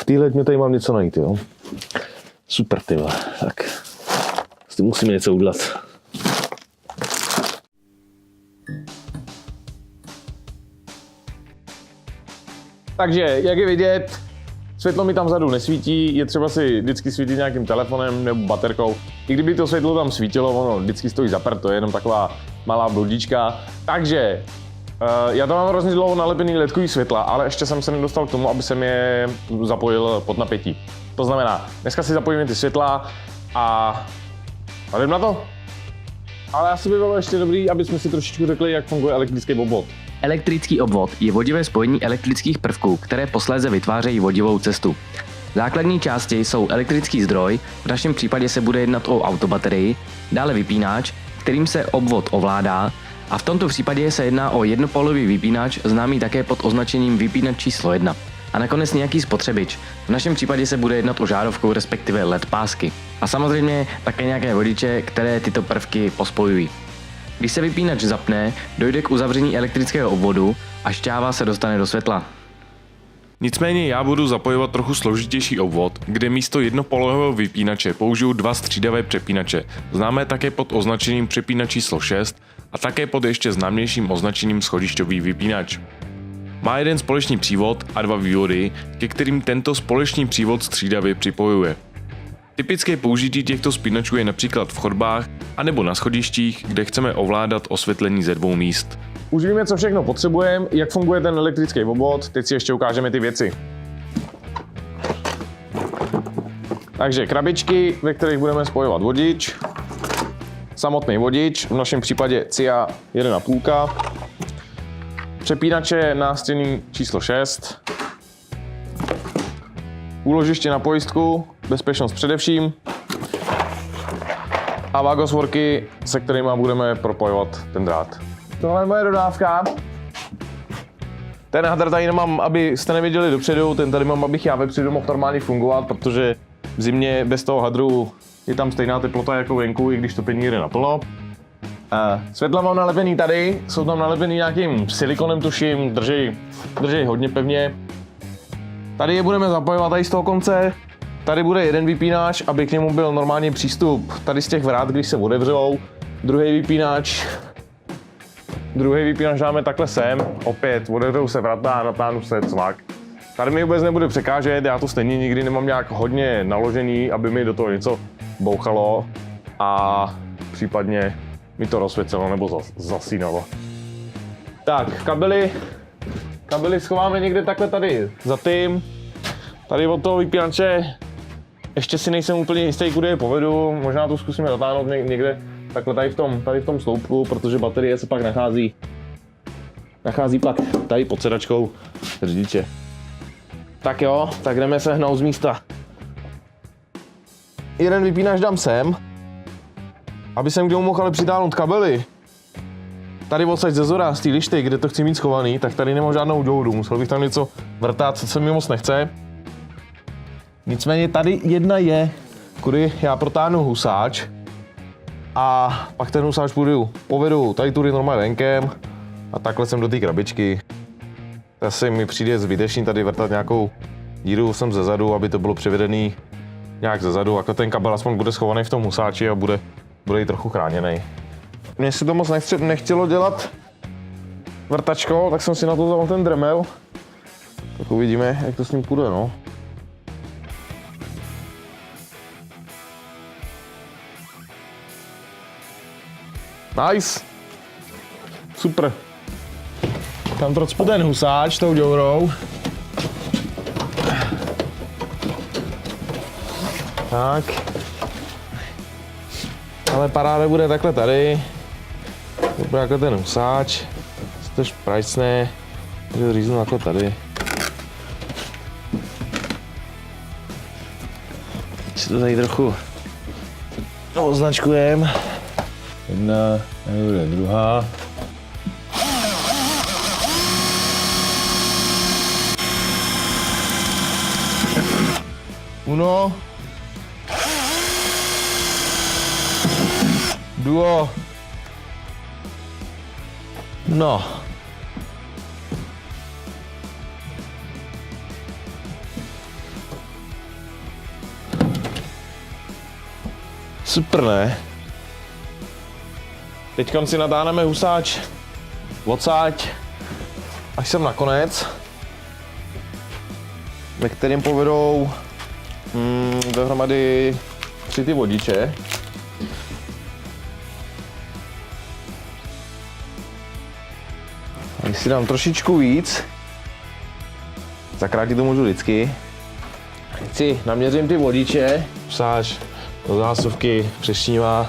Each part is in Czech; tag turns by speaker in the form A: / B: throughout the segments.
A: téhle tmě tady mám něco najít, jo. Super, ty vole. Tak s tím musíme něco udělat. Takže, jak je vidět, světlo mi tam vzadu nesvítí, je třeba si vždycky svítit nějakým telefonem nebo baterkou. I kdyby to světlo tam svítilo, ono vždycky stojí za prd, to je jenom taková malá bludička. Takže, já tam mám hrozně dlouho nalepený ledkový světla, ale ještě jsem se nedostal k tomu, aby jsem je zapojil pod napětí. To znamená, dneska si zapojíme ty světla a jdem na to. Ale asi by bylo ještě dobrý, aby jsme si trošičku řekli, jak funguje elektrický obvod.
B: Elektrický obvod je vodivé spojení elektrických prvků, které posléze vytvářejí vodivou cestu. Základní části jsou elektrický zdroj, v našem případě se bude jednat o autobaterii, dále vypínač, kterým se obvod ovládá, a v tomto případě se jedná o jednopolový vypínač, známý také pod označením vypínač číslo 1. A nakonec nějaký spotřebič, v našem případě se bude jednat o žárovku, respektive LED pásky. A samozřejmě také nějaké vodiče, které tyto prvky pospojují. Když se vypínač zapne, dojde k uzavření elektrického obvodu a šťáva se dostane do světla.
C: Nicméně já budu zapojovat trochu složitější obvod, kde místo jednopolového vypínače použiju dva střídavé přepínače, známé také pod označením přepínač číslo 6 a také pod ještě známějším označením schodišťový vypínač. Má jeden společný přívod a dva vývody, ke kterým tento společný přívod střídavě připojuje. Typické použití těchto spínačů je například v chodbách anebo na schodištích, kde chceme ovládat osvětlení ze dvou míst.
A: Už víme, co všechno potřebujeme, jak funguje ten elektrický obvod, teď si ještě ukážeme ty věci. Takže krabičky, ve kterých budeme spojovat vodič, samotný vodič, v našem případě CIA 1,5, přepínače nástěnný číslo 6, úložiště na pojistku, bezpečnost především, a vagosvorky, se kterými budeme propojovat ten drát. Tohle je moje dodávka. Ten hadr tady nemám, abyste nevěděli dopředu, ten tady mám, abych já vepředu mohl normálně fungovat, protože v zimě bez toho hadru je tam stejná teplota jako venku, i když topení jde naplno. Světla mám nalepený tady, jsou tam nalepený nějakým silikonem, tuším, drží hodně pevně. Tady je budeme zapojovat tady z toho konce. Tady bude jeden vypínač, aby k němu byl normální přístup tady z těch vrát, když se otevřou. Druhý vypínač dáme takhle sem, opět otevřou se vrata a natáhnu se cvak. Tady mi vůbec nebude překážet, já to stejně nikdy nemám nějak hodně naložený, aby mi do toho něco bouchalo a případně mi to rozsvěcelo nebo zasínalo. Tak, kabely schováme někde takhle tady za tím. Tady od toho vypínače ještě si nejsem úplně jistý, kudy je povedu, možná to zkusíme dotáhnout někde takhle tady v tom sloupku, protože baterie se pak nachází pak tady pod sedačkou řidiče. Tak jo, tak jdeme se hnout z místa. Jeden vypínač dám sem, aby jsem k němu mohl ale přitáhnout kabely. Tady odsaď ze zora, z té lišty, kde to chci mít schovaný, tak tady nemám žádnou doudu, musel bych tam něco vrtat, co se mi moc nechce. Nicméně tady jedna je, kudy já protáhnu husáč a pak ten husáč povedu tady tudy normálně venkem a takhle jsem do té krabičky. Asi mi přijde zbytečný tady vrtat nějakou díru sem zezadu, aby to bylo přivedený nějak zezadu, jako ten kabel aspoň bude schovaný v tom husáči a bude i trochu chráněný. Mně se to moc nechtělo dělat vrtačkou, tak jsem si na to vzal ten Dremel. Tak uvidíme, jak to s ním půjde, no. Nice! Super! Tam procpu ten husáč tou děurou. Tak. Ale paráda bude takhle tady. To bude jako ten husáč. Se to šprajcne. To říznu takhle tady. Si to tady trochu označkujem. Jedna, bude druhá. Uno. Duo. No. Super, ne? Teďka si natáhneme husáč odsáď až sem nakonec, ve kterém povedou dohromady 3 ty vodiče. A když si dám trošičku víc, zakrátit to můžu vždycky. Teď si naměřím ty vodiče, husáč do zásuvky přešívá.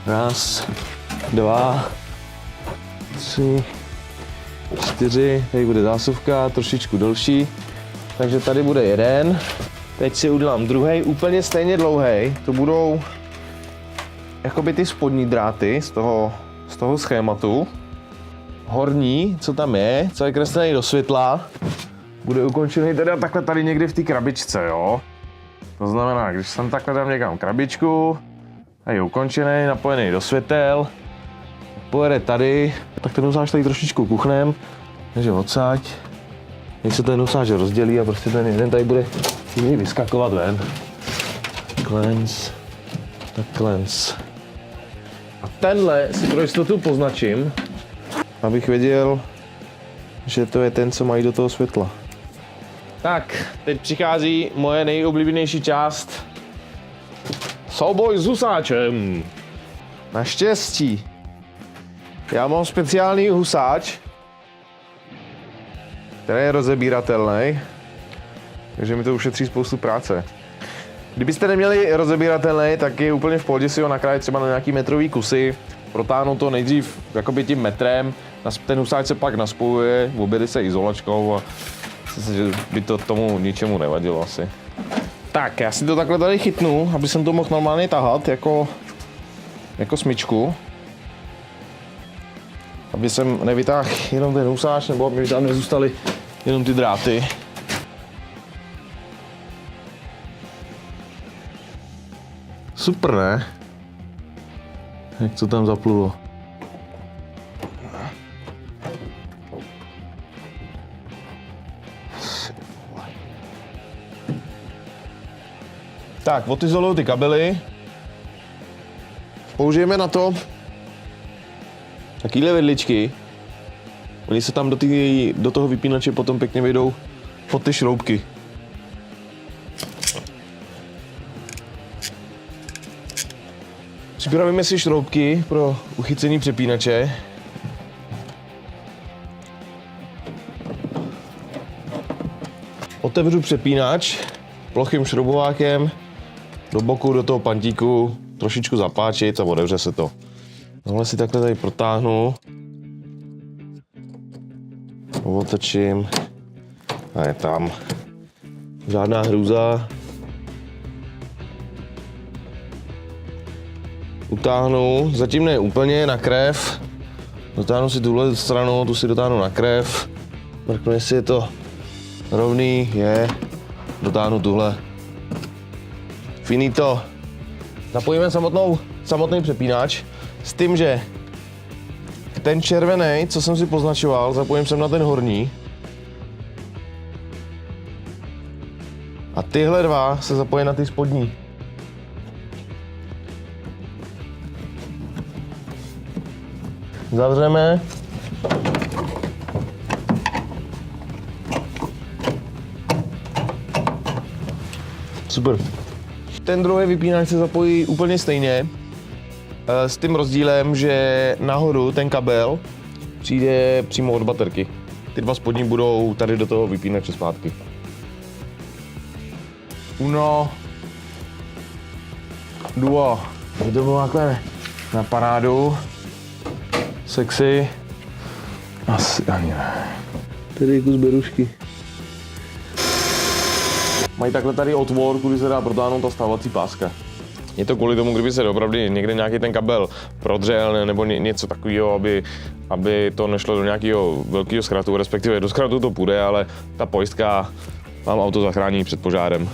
A: 1, 2, 3, 4, tady bude zásuvka, trošičku delší, takže tady bude jeden. Teď si udělám druhý, úplně stejně dlouhý. To budou jakoby ty spodní dráty z toho schématu. Horní, co tam je, co je kreslený do světla, bude ukončený teda takhle tady někdy v té krabičce, jo. To znamená, když jsem takhle dám někam krabičku, a je ukončený, napojený do světel, pojede tady, tak ten husáč tady trošičku kuchnem, takže odsáď, když se ten husáč rozdělí a prostě ten jeden tady bude vyskakovat ven. Takhle. A tenhle si pro jistotu poznačím, abych věděl, že to je ten, co mají do toho světla. Tak, teď přichází moje nejoblíbenější část. Souboj s husáčem. Naštěstí. Já mám speciální husáč, který je rozebíratelný, takže mi to ušetří spoustu práce. Kdybyste neměli rozebíratelný, tak je úplně v pohodě si ho nakrájet třeba na nějaký metrový kusy, protáhnout to nejdřív jakoby tím metrem, ten husáč se pak naspojuje, objede se izolačkou a myslím, že by to tomu ničemu nevadilo asi. Tak, já si to takhle tady chytnu, aby jsem to mohl normálně tahat jako smyčku. Aby jsem nevytáhl jenom ten husáč, nebo aby tam nezůstaly jenom ty dráty. Super, ne? Jak to tam zaplulo. Tak, odizoluju ty kabely. Použijeme na to takovýhle vedličky. Oni se tam do toho vypínače potom pěkně vejdou pod ty šroubky. Připravíme si šroubky pro uchycení přepínače. Otevřu přepínač plochým šroubovákem do boku, do toho pantíku, trošičku zapáčit a otevře se to. Tohle si takhle tady protáhnu. Otočím. A je tam. Žádná hrůza. Utáhnu, zatím ne úplně na krev. Dotáhnu si tuhle stranu, tu si dotáhnu na krev. Mrknu, jestli je to rovný, je. Dotáhnu tuhle. Finito. Zapojíme samotný přepínač s tím, že ten červený, co jsem si poznačoval, zapojím sem na ten horní. A tyhle dva se zapojí na ty spodní. Zavřeme. Super. Ten druhý vypínač se zapojí úplně stejně, s tím rozdílem, že nahoru ten kabel přijde přímo od baterky. Ty dva spodní budou tady do toho vypínače zpátky. Uno, duo. Je to bylo takhle na parádu. Sexy. Asi ani ne. Tady je kus berušky. Mají takhle tady otvor, kudy se dá protáhnout ta stávací páska. Je to kvůli tomu, kdyby se opravdu někde nějaký ten kabel prodřel nebo něco takového, aby to nešlo do nějakého velkého zkratu, respektive do zkratu to půjde, ale ta pojistka vám auto zachrání před požárem.